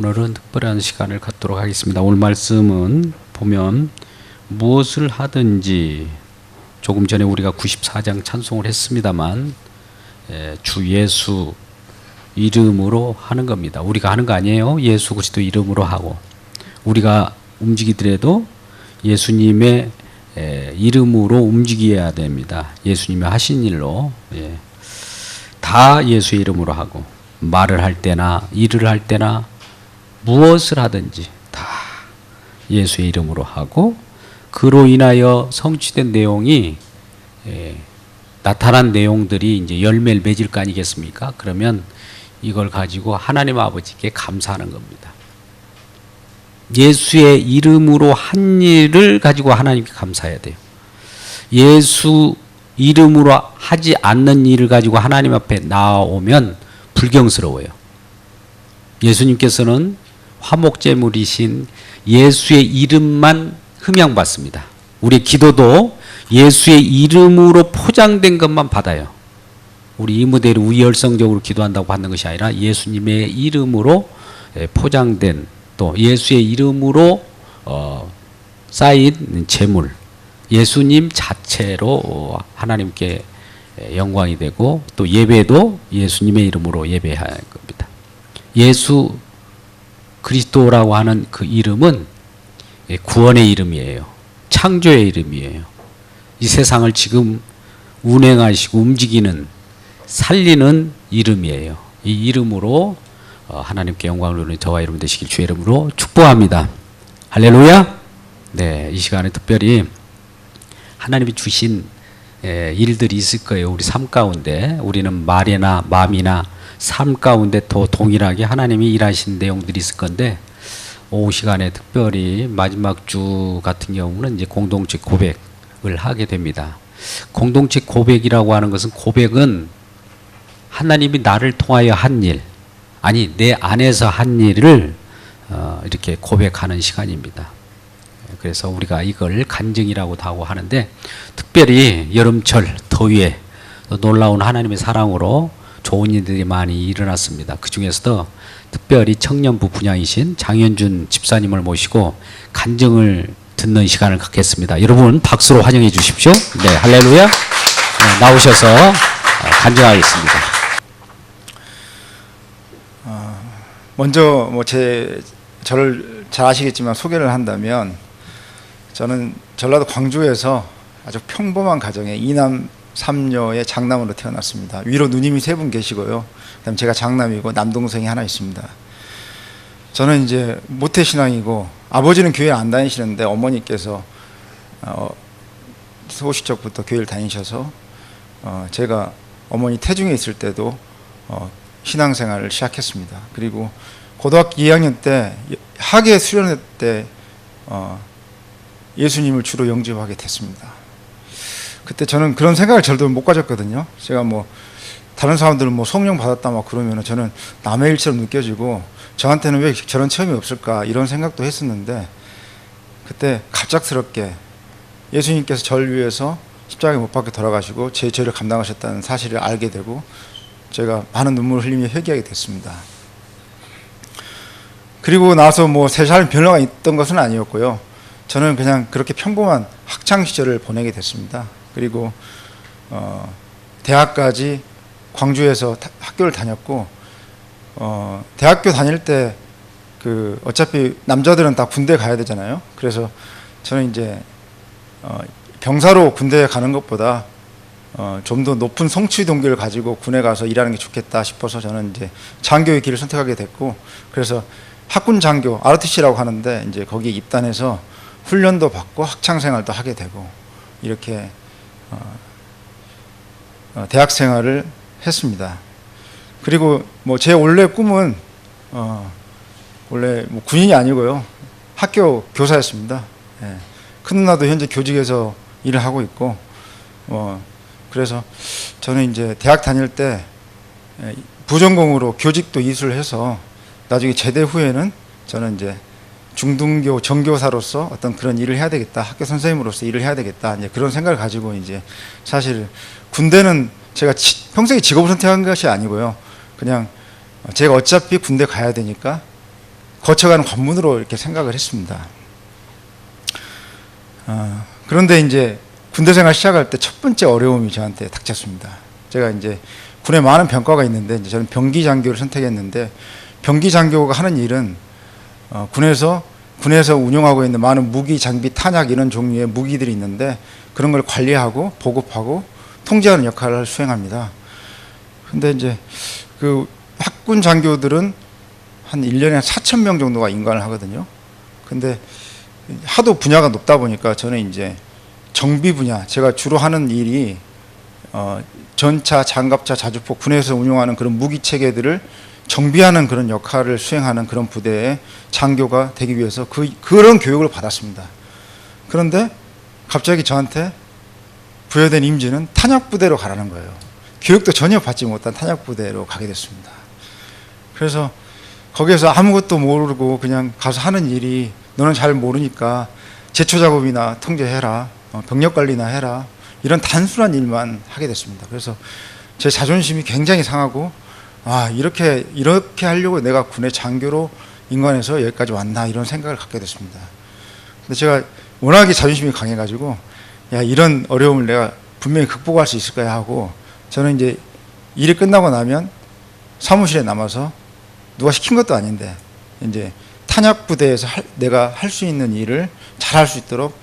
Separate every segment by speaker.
Speaker 1: 오늘은 특별한 시간을 갖도록 하겠습니다. 오늘 말씀은 보면 무엇을 하든지 조금 전에 우리가 94장 찬송을 했습니다만 주 예수 이름으로 하는 겁니다. 우리가 하는 거 아니에요. 예수 그리스도 이름으로 하고 우리가 움직이더라도 예수님의 이름으로 움직여야 됩니다. 예수님이 하신 일로 다 예수의 이름으로 하고 말을 할 때나 일을 할 때나 무엇을 하든지 다 예수의 이름으로 하고 그로 인하여 성취된 내용이 나타난 내용들이 이제 열매를 맺을 거 아니겠습니까? 그러면 이걸 가지고 하나님 아버지께 감사하는 겁니다. 예수의 이름으로 한 일을 가지고 하나님께 감사해야 돼요. 예수 이름으로 하지 않는 일을 가지고 하나님 앞에 나오면 불경스러워요. 예수님께서는 화목제물이신 예수의 이름만 흠양받습니다. 우리 기도도 예수의 이름으로 포장된 것만 받아요. 우리 이 무대를 우열성적으로 기도한다고 받는 것이 아니라 예수님의 이름으로 포장된 또 예수의 이름으로 쌓인 제물 예수님 자체로 하나님께 영광이 되고 또 예배도 예수님의 이름으로 예배할 겁니다. 예수 그리스도라고 하는 그 이름은 구원의 이름이에요. 창조의 이름이에요. 이 세상을 지금 운행하시고 움직이는 살리는 이름이에요. 이 이름으로 하나님께 영광을 돌리는 저와 여러분 되시길 주의 이름으로 축복합니다. 할렐루야. 네, 이 시간에 특별히 하나님이 주신 일들이 있을 거예요. 우리 삶 가운데 우리는 말이나 마음이나 삶 가운데 더 동일하게 하나님이 일하신 내용들이 있을 건데 오후 시간에 특별히 마지막 주 같은 경우는 이제 공동체 고백을 하게 됩니다. 공동체 고백이라고 하는 것은 고백은 하나님이 나를 통하여 한 일, 아니 내 안에서 한 일을 이렇게 고백하는 시간입니다. 그래서 우리가 이걸 간증이라고도 하고 하는데 특별히 여름철 더위에 놀라운 하나님의 사랑으로 좋은 일들이 많이 일어났습니다. 그 중에서도 특별히 청년부 분양이신 장현준 집사님을 모시고 간증을 듣는 시간을 갖겠습니다. 여러분 박수로 환영해 주십시오. 네, 할렐루야. 네, 나오셔서 간증하겠습니다.
Speaker 2: 먼저 저를 잘 아시겠지만 소개를 한다면 저는 전라도 광주에서 아주 평범한 가정에 2남 3녀의 장남으로 태어났습니다. 위로 누님이 3분 계시고요. 그다음 제가 장남이고 남동생이 하나 있습니다. 저는 이제 모태신앙이고 아버지는 교회 안 다니시는데 어머니께서 소시적부터 교회를 다니셔서 제가 어머니 태중에 있을 때도 신앙생활을 시작했습니다. 그리고 고등학교 2학년 때 학예 수련회 때 예수님을 주로 영접하게 됐습니다. 그때 저는 그런 생각을 절대 못 가졌거든요. 제가 다른 사람들은 성령 받았다 막 그러면 저는 남의 일처럼 느껴지고 저한테는 왜 저런 체험이 없을까 이런 생각도 했었는데 그때 갑작스럽게 예수님께서 저를 위해서 십자가에 못 박혀 돌아가시고 제 죄를 감당하셨다는 사실을 알게 되고 제가 많은 눈물을 흘리며 회개하게 됐습니다. 그리고 나서 새 삶 변화가 있던 것은 아니었고요. 저는 그냥 그렇게 평범한 학창 시절을 보내게 됐습니다. 그리고 대학까지 광주에서 학교를 다녔고 대학교 다닐 때 어차피 남자들은 다 군대 가야 되잖아요. 그래서 저는 이제 병사로 군대에 가는 것보다 좀 더 높은 성취 동기를 가지고 군에 가서 일하는 게 좋겠다 싶어서 저는 이제 장교의 길을 선택하게 됐고 그래서 학군 장교 ROTC라고 하는데 이제 거기에 입단해서 훈련도 받고 학창 생활도 하게 되고 이렇게 대학 생활을 했습니다. 그리고 제 원래 꿈은 원래 군인이 아니고요. 학교 교사였습니다. 예. 큰 누나도 현재 교직에서 일을 하고 있고 그래서 저는 이제 대학 다닐 때 부전공으로 교직도 이수를 해서 나중에 제대 후에는 저는 이제 중등교 정교사로서 어떤 그런 일을 해야 되겠다, 학교 선생님으로서 일을 해야 되겠다, 이제 그런 생각을 가지고 이제 사실 군대는 제가 평생에 직업을 선택한 것이 아니고요. 그냥 제가 어차피 군대 가야 되니까 거쳐가는 관문으로 이렇게 생각을 했습니다. 그런데 이제 군대 생활 시작할 때 첫 번째 어려움이 저한테 닥쳤습니다. 제가 이제 군에 많은 병과가 있는데 이제 저는 병기 장교를 선택했는데, 병기 장교가 하는 일은 군에서 운용하고 있는 많은 무기, 장비, 탄약 이런 종류의 무기들이 있는데 그런 걸 관리하고 보급하고 통제하는 역할을 수행합니다. 근데 이제 그 학군 장교들은 한 1년에 한 4,000명 정도가 인관을 하거든요. 근데 하도 분야가 높다 보니까 저는 이제 정비 분야, 제가 주로 하는 일이 전차, 장갑차, 자주포, 군에서 운용하는 그런 무기 체계들을 정비하는 그런 역할을 수행하는 그런 부대의 장교가 되기 위해서 그런 교육을 받았습니다. 그런데 갑자기 저한테 부여된 임지는 탄약 부대로 가라는 거예요. 교육도 전혀 받지 못한 탄약 부대로 가게 됐습니다. 그래서 거기에서 아무것도 모르고 그냥 가서 하는 일이, 너는 잘 모르니까 제초 작업이나 통제해라, 병력 관리나 해라, 이런 단순한 일만 하게 됐습니다. 그래서 제 자존심이 굉장히 상하고, 이렇게 하려고 내가 군의 장교로 인관해서 여기까지 왔나, 이런 생각을 갖게 됐습니다. 근데 제가 워낙에 자존심이 강해가지고, 이런 어려움을 내가 분명히 극복할 수 있을 거야 하고, 저는 이제 일이 끝나고 나면 사무실에 남아서 누가 시킨 것도 아닌데 이제 탄약 부대에서 내가 할 수 있는 일을 잘 할 수 있도록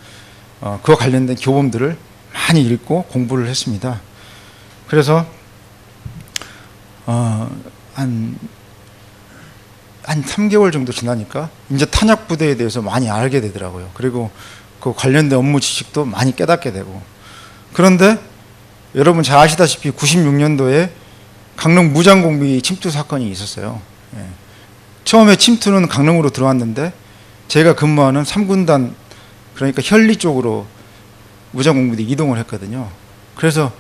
Speaker 2: 그와 관련된 교본들을 많이 읽고 공부를 했습니다. 그래서 한 3개월 정도 지나니까 이제 탄약 부대에 대해서 많이 알게 되더라고요. 그리고 그 관련된 업무 지식도 많이 깨닫게 되고. 그런데 여러분 잘 아시다시피 96년도에 강릉 무장공비 침투 사건이 있었어요. 처음에 침투는 강릉으로 들어왔는데 제가 근무하는 3군단, 그러니까 현리 쪽으로 무장공비들이 이동을 했거든요. 그래서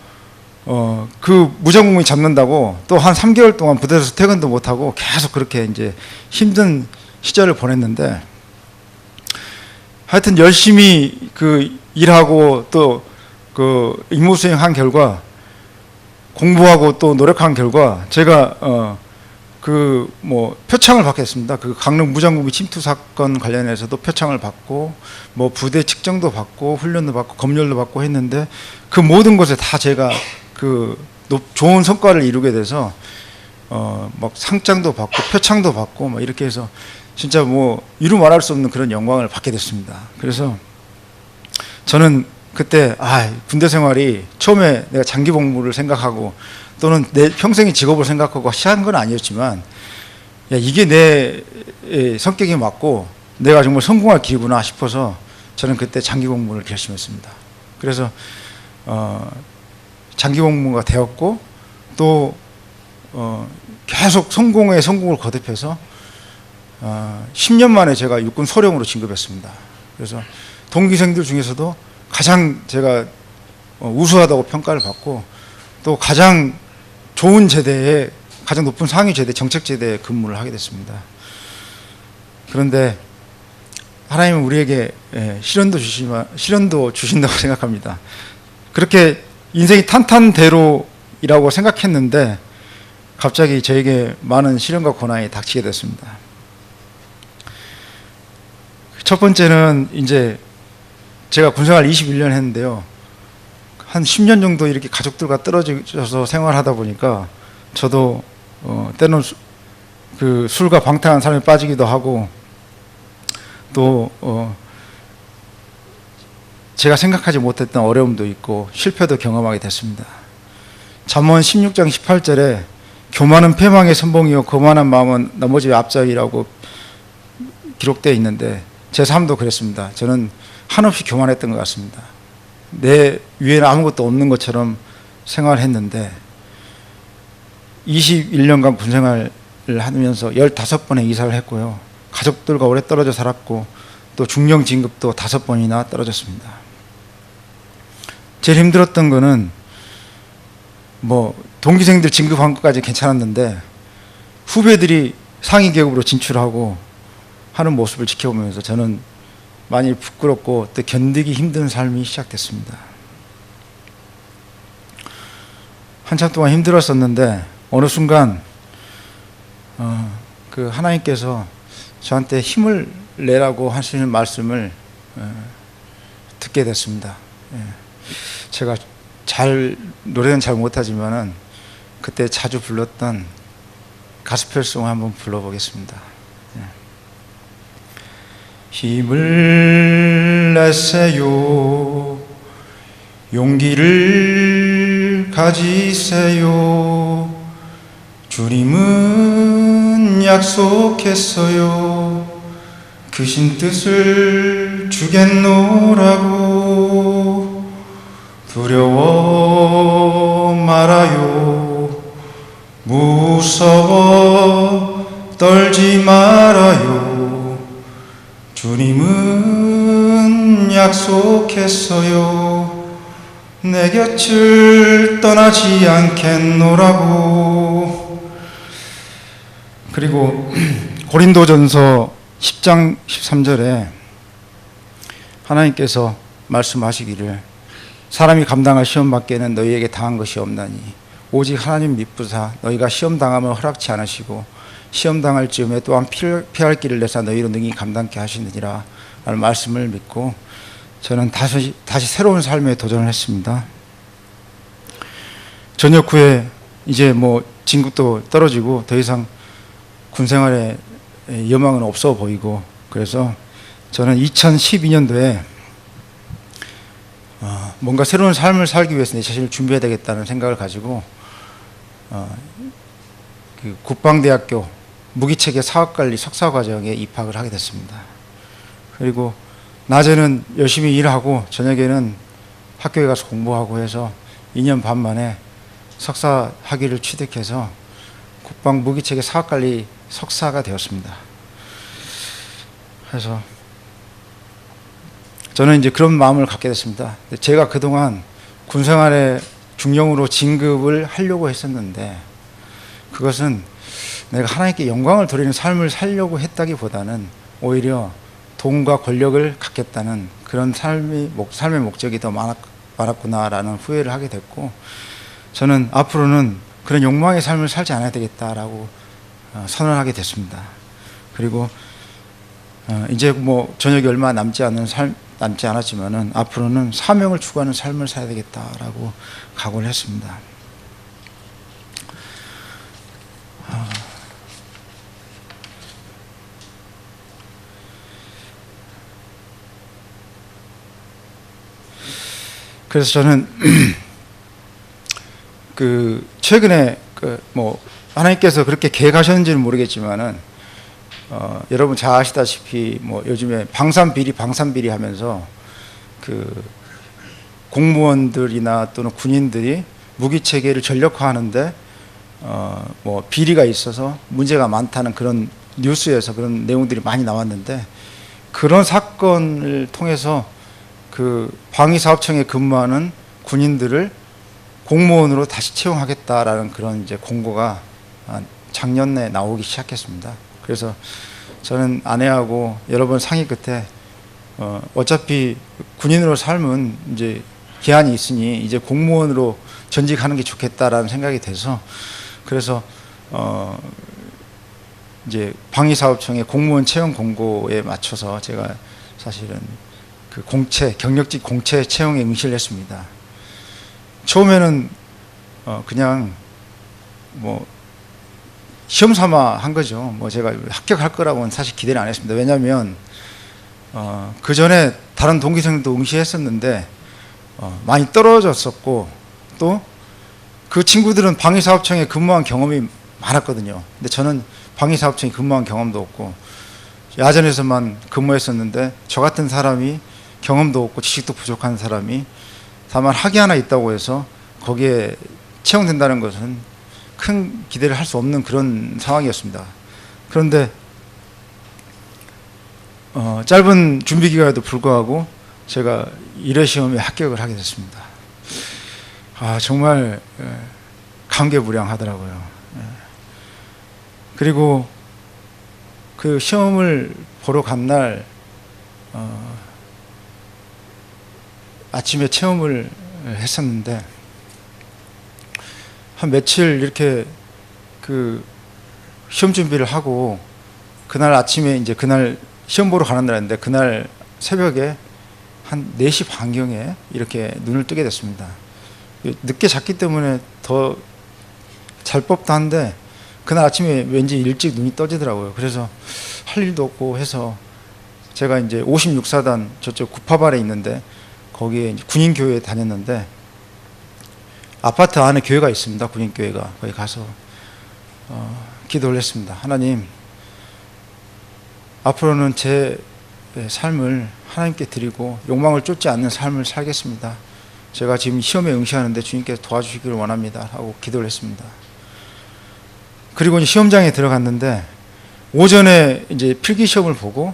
Speaker 2: 그 무장공비 잡는다고 또 한 3개월 동안 부대에서 퇴근도 못하고 계속 그렇게 이제 힘든 시절을 보냈는데, 하여튼 열심히 그 일하고 또 그 임무 수행한 결과, 공부하고 또 노력한 결과 제가 그 뭐 표창을 받게 됐습니다. 그 강릉 무장공비 침투 사건 관련해서도 표창을 받고, 뭐 부대 측정도 받고, 훈련도 받고, 검열도 받고 했는데, 그 모든 것에 다 제가 그 좋은 성과를 이루게 돼서 막 상장도 받고 표창도 받고 막 이렇게 해서 진짜 뭐 이루 말할 수 없는 그런 영광을 받게 됐습니다. 그래서 저는 그때 군대 생활이 처음에 내가 장기 복무를 생각하고 또는 내 평생의 직업을 생각하고 시작한 건 아니었지만, 이게 내 성격에 맞고 내가 정말 성공할 길이구나 싶어서 저는 그때 장기 복무를 결심했습니다. 그래서 장기 복무가 되었고, 또 계속 성공에 성공을 거듭해서 10년 만에 제가 육군 소령으로 진급했습니다. 그래서 동기생들 중에서도 가장 제가 우수하다고 평가를 받고, 또 가장 좋은 제대에, 가장 높은 상위 제대, 정책 제대에 근무를 하게 됐습니다. 그런데 하나님은 우리에게 시련도 주신다고 생각합니다. 그렇게 인생이 탄탄대로이라고 생각했는데 갑자기 저에게 많은 시련과 고난이 닥치게 됐습니다. 첫 번째는 이제 제가 군생활 21년 했는데요. 한 10년 정도 이렇게 가족들과 떨어져서 생활하다 보니까 저도 때로는 그 술과 방탕한 삶에 빠지기도 하고, 또 제가 생각하지 못했던 어려움도 있고 실패도 경험하게 됐습니다. 잠언 16장 18절에 교만은 패망의 선봉이요 거만한 마음은 넘어짐의 앞장이라고 기록되어 있는데, 제 삶도 그랬습니다. 저는 한없이 교만했던 것 같습니다. 내 위에는 아무것도 없는 것처럼 생활했는데 21년간 군생활을 하면서 15번의 이사를 했고요. 가족들과 오래 떨어져 살았고, 또 중령 진급도 5번이나 떨어졌습니다. 제일 힘들었던 거는 뭐 동기생들 진급한 것까지 괜찮았는데 후배들이 상위 계급으로 진출하고 하는 모습을 지켜보면서 저는 많이 부끄럽고 또 견디기 힘든 삶이 시작됐습니다. 한참 동안 힘들었었는데 어느 순간 그 하나님께서 저한테 힘을 내라고 하시는 말씀을 듣게 됐습니다. 제가 노래는 잘 못하지만은 그때 자주 불렀던 가스펠송을 한번 불러보겠습니다. 힘을 내세요, 용기를 가지세요. 주님은 약속했어요. 크신 뜻을 주겠노라고. 두려워 말아요, 무서워 떨지 말아요. 주님은 약속했어요. 내 곁을 떠나지 않겠노라고. 그리고 고린도전서 10장 13절에 하나님께서 말씀하시기를 사람이 감당할 시험 밖에는 너희에게 당한 것이 없나니 오직 하나님 믿부사 너희가 시험 당함을 허락치 않으시고 시험 당할 즈음에 또한 피할 길을 내사 너희로 능히 감당케 하시느니라 라는 말씀을 믿고 저는 다시 새로운 삶에 도전을 했습니다. 전역 후에 이제 뭐 진급도 떨어지고 더 이상 군 생활에 여망은 없어 보이고, 그래서 저는 2012년도에 뭔가 새로운 삶을 살기 위해서 내 자신을 준비해야 되겠다는 생각을 가지고 그 국방대학교 무기체계 사업관리 석사과정에 입학을 하게 됐습니다. 그리고 낮에는 열심히 일하고 저녁에는 학교에 가서 공부하고 해서 2년 반 만에 석사 학위를 취득해서 국방 무기체계 사업관리 석사가 되었습니다. 그래서 저는 이제 그런 마음을 갖게 됐습니다. 제가 그동안 군생활에 중령으로 진급을 하려고 했었는데 그것은 내가 하나님께 영광을 돌리는 삶을 살려고 했다기보다는 오히려 돈과 권력을 갖겠다는 그런 삶의 목적이 더 많았구나라는 후회를 하게 됐고, 저는 앞으로는 그런 욕망의 삶을 살지 않아야 되겠다라고 선언하게 됐습니다. 그리고 이제 뭐 저녁이 얼마 남지 않았지만은 앞으로는 사명을 추구하는 삶을 살아야 되겠다라고 각오를 했습니다. 그래서 저는 그 최근에 뭐 하나님께서 그렇게 계획하셨는지는 모르겠지만은 여러분 잘 아시다시피 뭐 요즘에 방산비리 하면서 그 공무원들이나 또는 군인들이 무기 체계를 전력화하는데 뭐 비리가 있어서 문제가 많다는 그런 뉴스에서 그런 내용들이 많이 나왔는데, 그런 사건을 통해서 그 방위사업청에 근무하는 군인들을 공무원으로 다시 채용하겠다라는 그런 이제 공고가 작년에 나오기 시작했습니다. 그래서 저는 아내하고 여러 번 상의 끝에 어차피 군인으로 삶은 이제 기한이 있으니 이제 공무원으로 전직하는 게 좋겠다라는 생각이 돼서, 그래서 이제 방위사업청의 공무원 채용 공고에 맞춰서 제가 사실은 그 경력직 공채 채용에 응시를 했습니다. 처음에는 그냥 뭐 시험 삼아 한 거죠. 뭐 제가 합격할 거라고는 사실 기대를 안 했습니다. 왜냐하면 그 전에 다른 동기생들도 응시했었는데 많이 떨어졌었고, 또 그 친구들은 방위사업청에 근무한 경험이 많았거든요. 근데 저는 방위사업청에 근무한 경험도 없고 야전에서만 근무했었는데, 저 같은 사람이 경험도 없고 지식도 부족한 사람이 다만 학위 하나 있다고 해서 거기에 채용된다는 것은 큰 기대를 할 수 없는 그런 상황이었습니다. 그런데 짧은 준비 기간에도 불구하고 제가 1회 시험에 합격을 하게 됐습니다. 정말 감개무량하더라고요. 그리고 그 시험을 보러 간 날 아침에 체험을 했었는데 한 며칠 이렇게 그 시험 준비를 하고 그날 아침에 이제 그날 시험 보러 가는 날인데 그날 새벽에 한 4시 반경에 이렇게 눈을 뜨게 됐습니다. 늦게 잤기 때문에 더 잘 법도 한데 그날 아침에 왠지 일찍 눈이 떠지더라고요. 그래서 할 일도 없고 해서 제가 이제 56사단 저쪽 구파발에 있는데 거기에 이제 군인교회에 다녔는데 아파트 안에 교회가 있습니다. 군인교회가. 거기 가서 기도를 했습니다. 하나님, 앞으로는 제 삶을 하나님께 드리고 욕망을 쫓지 않는 삶을 살겠습니다. 제가 지금 시험에 응시하는데 주님께서 도와주시기를 원합니다 하고 기도를 했습니다. 그리고 이제 시험장에 들어갔는데 오전에 이제 필기 시험을 보고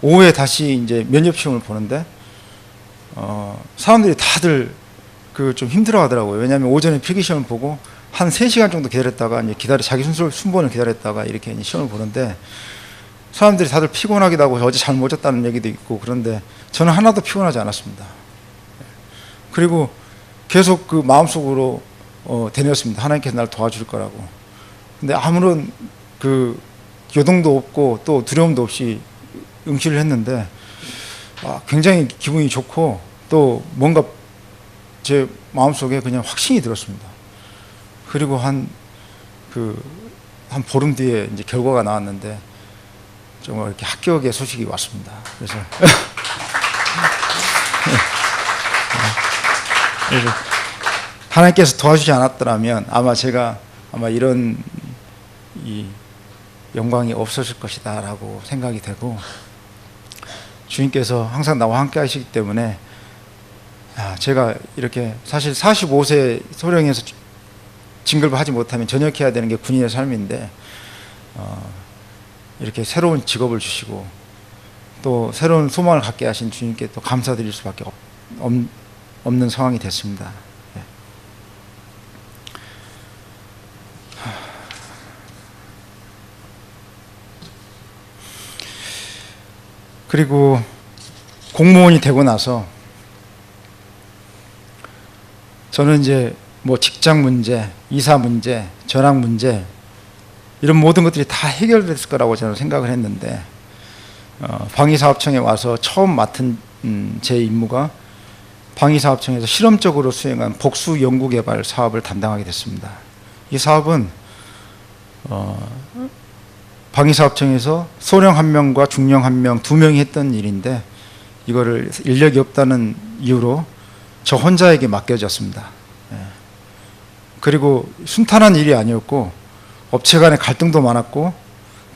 Speaker 2: 오후에 다시 이제 면접 시험을 보는데 사람들이 다들 그 좀 힘들어 하더라고요. 왜냐하면 오전에 필기 시험을 보고 한 3시간 정도 기다렸다가 이제 자기 순번을 기다렸다가 이렇게 이제 시험을 보는데 사람들이 다들 피곤하기도 하고 어제 잘 못 잤다는 얘기도 있고 그런데 저는 하나도 피곤하지 않았습니다. 그리고 계속 그 마음속으로 되뇌었습니다. 하나님께서 날 도와줄 거라고. 근데 아무런 그 요동도 없고 또 두려움도 없이 응시를 했는데 굉장히 기분이 좋고 또 뭔가 제 마음속에 그냥 확신이 들었습니다. 그리고 한 보름 뒤에 이제 결과가 나왔는데 정말 이렇게 합격의 소식이 왔습니다. 그래서 하나님께서 도와주지 않았더라면 제가 이런 이 영광이 없었을 것이다 라고 생각이 되고 주님께서 항상 나와 함께 하시기 때문에 제가 이렇게 사실 45세 소령에서 진급을 하지 못하면 전역해야 되는 게 군인의 삶인데 이렇게 새로운 직업을 주시고 또 새로운 소망을 갖게 하신 주님께 또 감사드릴 수밖에 없는 상황이 됐습니다. 그리고 공무원이 되고 나서 저는 이제 뭐 직장 문제, 이사 문제, 전학 문제 이런 모든 것들이 다 해결됐을 거라고 저는 생각을 했는데 방위사업청에 와서 처음 맡은 제 임무가 방위사업청에서 실험적으로 수행한 복수 연구개발 사업을 담당하게 됐습니다. 이 사업은 방위사업청에서 소령 1명과 중령 1명 2명이 했던 일인데 이거를 인력이 없다는 이유로 저 혼자에게 맡겨졌습니다. 그리고 순탄한 일이 아니었고 업체 간의 갈등도 많았고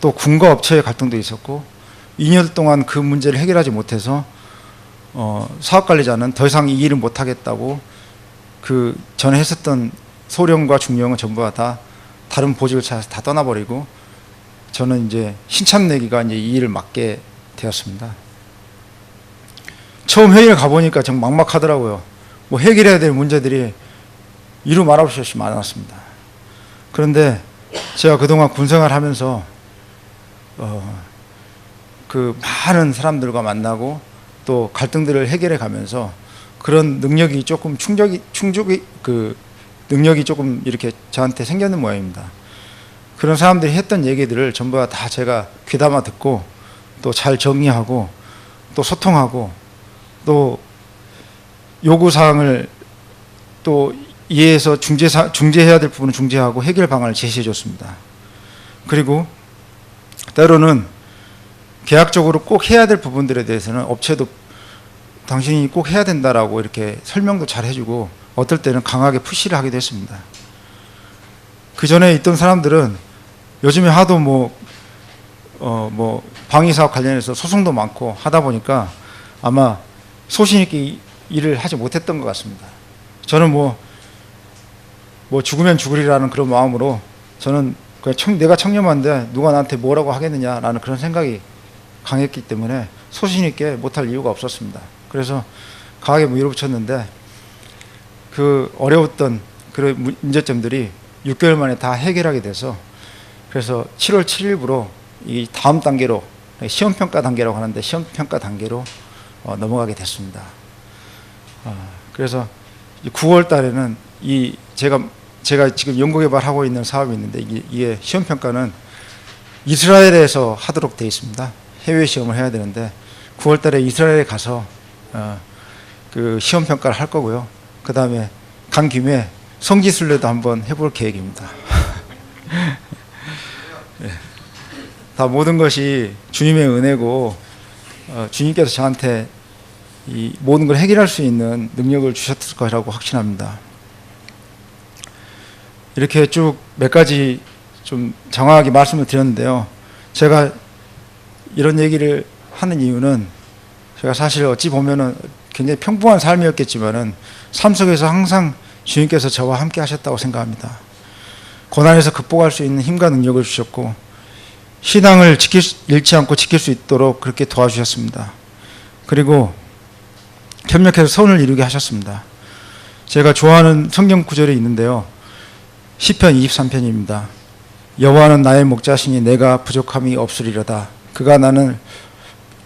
Speaker 2: 또 군과 업체의 갈등도 있었고 2년 동안 그 문제를 해결하지 못해서 사업관리자는 더 이상 이 일을 못하겠다고 그 전에 했었던 소령과 중령은 전부 다 다른 보직을 찾아서 다 떠나버리고 저는 이제 신참내기가 이제 이 일을 맡게 되었습니다. 처음 회의를 가보니까 정말 막막하더라고요. 뭐 해결해야 될 문제들이 이루 말할 수 없이 많았습니다. 그런데 제가 그동안 군생활을 하면서 그 많은 사람들과 만나고 또 갈등들을 해결해 가면서 그런 능력이 조금 능력이 조금 이렇게 저한테 생겼는 모양입니다. 그런 사람들이 했던 얘기들을 전부 다 제가 귀담아 듣고 또 잘 정리하고 또 소통하고 또 요구사항을 또 이해해서 중재해야 될 부분은 중재하고 해결 방안을 제시해 줬습니다. 그리고 때로는 계약적으로 꼭 해야 될 부분들에 대해서는 업체도 당신이 꼭 해야 된다라고 이렇게 설명도 잘 해주고 어떨 때는 강하게 푸시를 하기도 했습니다. 그 전에 있던 사람들은 요즘에 하도 뭐 방위사업 관련해서 소송도 많고 하다 보니까 아마 소신 있게 일을 하지 못했던 것 같습니다. 저는 뭐 죽으면 죽으리라는 그런 마음으로 저는 그냥 내가 청렴한데 누가 나한테 뭐라고 하겠느냐라는 그런 생각이 강했기 때문에 소신 있게 못할 이유가 없었습니다. 그래서 강하게 밀어붙였는데 그 어려웠던 그런 문제점들이 6개월 만에 다 해결하게 돼서 그래서 7월 7일부로 이 다음 단계로 시험평가 단계라고 하는데 시험평가 단계로 넘어가게 됐습니다. 그래서 9월 달에는 제가 지금 연구개발하고 있는 사업이 있는데 이게 시험평가는 이스라엘에서 하도록 되어 있습니다. 해외 시험을 해야 되는데 9월 달에 이스라엘에 가서 그 시험 평가를 할 거고요. 그 다음에 간 김에 성지순례도 한번 해볼 계획입니다. 네. 다 모든 것이 주님의 은혜고 주님께서 저한테 이 모든 걸 해결할 수 있는 능력을 주셨을 거라고 확신합니다. 이렇게 쭉 몇 가지 좀 장황하게 말씀을 드렸는데요. 제가 이런 얘기를 하는 이유는 제가 사실 어찌 보면은 굉장히 평범한 삶이었겠지만은 삶 속에서 항상 주님께서 저와 함께 하셨다고 생각합니다. 고난에서 극복할 수 있는 힘과 능력을 주셨고 신앙을 잃지 않고 지킬 수 있도록 그렇게 도와주셨습니다. 그리고 협력해서 선을 이루게 하셨습니다. 제가 좋아하는 성경 구절이 있는데요. 시편 23편입니다. 여호와는 나의 목자시니 내가 부족함이 없으리로다. 그가 나는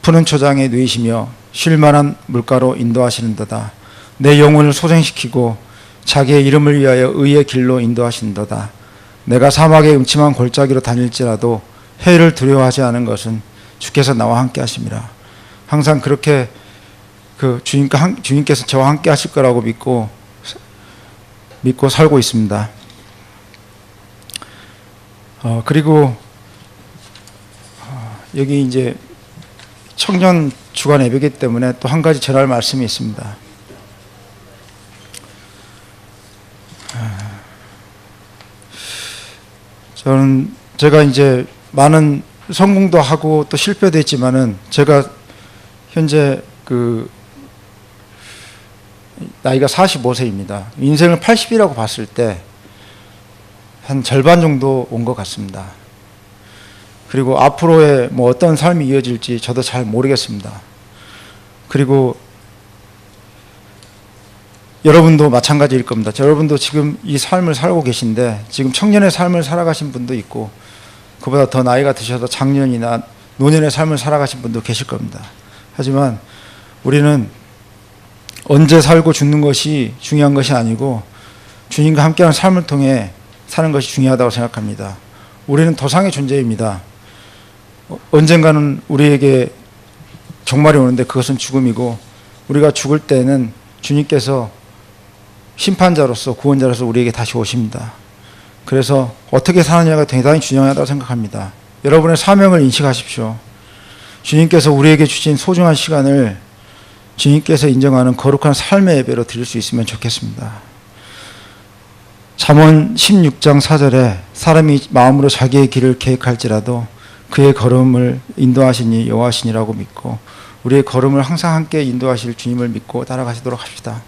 Speaker 2: 푸른 초장에 누이시며 쉴만한 물가로 인도하시는도다. 내 영혼을 소생시키고 자기의 이름을 위하여 의의 길로 인도하시는도다. 내가 사막의 음침한 골짜기로 다닐지라도 해를 두려워하지 않은 것은 주께서 나와 함께 하심이라. 항상 그렇게 그 주님께서 저와 함께 하실 거라고 믿고 살고 있습니다. 그리고 여기 이제 청년 주간 예배이기 때문에 또 한 가지 전할 말씀이 있습니다. 제가 이제 많은 성공도 하고 또 실패도 했지만은 제가 현재 그 나이가 45세입니다. 인생을 80이라고 봤을 때 한 절반 정도 온 것 같습니다. 그리고 앞으로의 뭐 어떤 삶이 이어질지 저도 잘 모르겠습니다. 그리고 여러분도 마찬가지일 겁니다. 여러분도 지금 이 삶을 살고 계신데 지금 청년의 삶을 살아가신 분도 있고 그보다 더 나이가 드셔서 장년이나 노년의 삶을 살아가신 분도 계실 겁니다. 하지만 우리는 언제 살고 죽는 것이 중요한 것이 아니고 주님과 함께하는 삶을 통해 사는 것이 중요하다고 생각합니다. 우리는 도상의 존재입니다. 언젠가는 우리에게 종말이 오는데 그것은 죽음이고 우리가 죽을 때는 주님께서 심판자로서 구원자로서 우리에게 다시 오십니다. 그래서 어떻게 사느냐가 대단히 중요하다고 생각합니다. 여러분의 사명을 인식하십시오. 주님께서 우리에게 주신 소중한 시간을 주님께서 인정하는 거룩한 삶의 예배로 드릴 수 있으면 좋겠습니다. 잠언 16장 4절에 사람이 마음으로 자기의 길을 계획할지라도 그의 걸음을 인도하시니 여호와시니라고 믿고 우리의 걸음을 항상 함께 인도하실 주님을 믿고 따라가시도록 합시다.